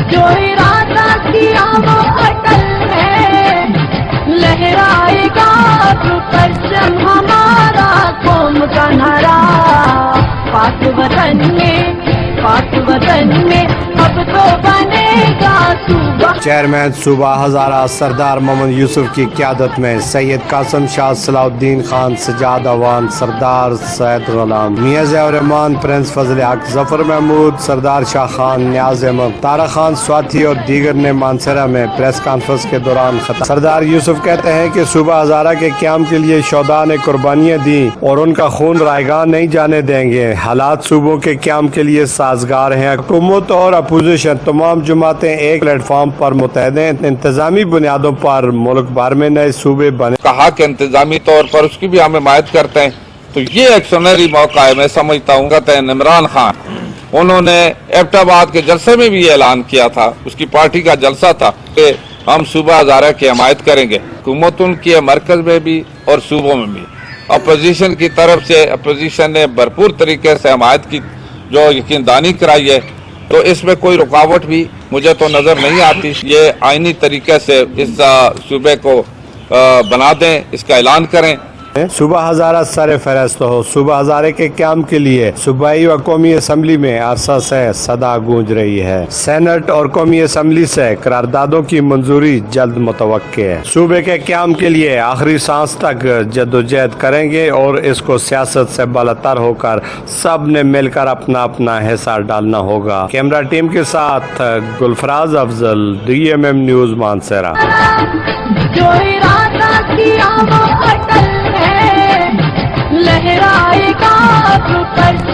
जो इरादा किया वो अटल है, लहराएगा तो परचम हमारा, कौम का नारा। पाक वतन में अब तो बनेगा सूबा। चेयरमैन सूबा हजारा सरदार मोहम्मद यूसुफ की क़यादत में सैयद कासम शाह सलाउद्दीन खान, सजाद अवान, सरदार सैयद गुलाम, मियां ज़ियाउर रहमान, प्रिंस फजल हक, जफर महमूद, सरदार शाह खान, न्याज अहमद, तारा खान स्वाति और दीगर ने मानसरा में प्रेस कॉन्फ्रेंस के दौरान खिताब। सरदार यूसुफ कहते हैं कि सूबा हजारा के क़याम के लिए शोहदा ने कुर्बानियाँ दी और उनका खून रायगां नहीं जाने देंगे। हालात सूबों के क़याम के लिए साजगार हैं। हुकूमत और अपोजिशन तमाम जमातें एक प्लेटफॉर्म पर मुतहद हैं। इंतजामी बुनियादों पर मुल्क भर में नए सूबे बने। कहा कि इंतजामी तौर पर उसकी भी हम हिमायत करते हैं। तो ये एक सुनहरी मौका है, मैं समझता हूँ। कहते हैं इमरान खान, उन्होंने एबटाबाद के जलसे में भी ये ऐलान किया था, उसकी पार्टी का जलसा था कि हम सूबा हजारा की हिमायत करेंगे। हुकूमत उनकी है मरकज में भी और सूबों में भी। अपोजिशन की तरफ से अपोजिशन ने भरपूर तरीके से हिमायत की जो यकीनदानी कराई है, तो इसमें कोई रुकावट भी मुझे तो नज़र नहीं आती। ये आईनी तरीके से इस सूबे को बना दें, इसका ऐलान करें। सूबा हजारा सर फहरस्त हो। सूबा हजारे के क़याम के लिए सूबाई व कौमी असम्बली में अरसा से सदा गूंज रही है। सेनेट और कौमी असम्बली से करारदादों की मंजूरी जल्द मुतवक्के है। सूबे के क़याम के लिए आखिरी सांस तक जद्दोजहद करेंगे और इसको सियासत से बालातर होकर सब ने मिलकर अपना अपना हिस्सा डालना होगा। कैमरा टीम के साथ गुलफराज अफजल, DMM न्यूज़ मानसरा। जो इरादा किया वो अटल है, लहराएगा तो परचम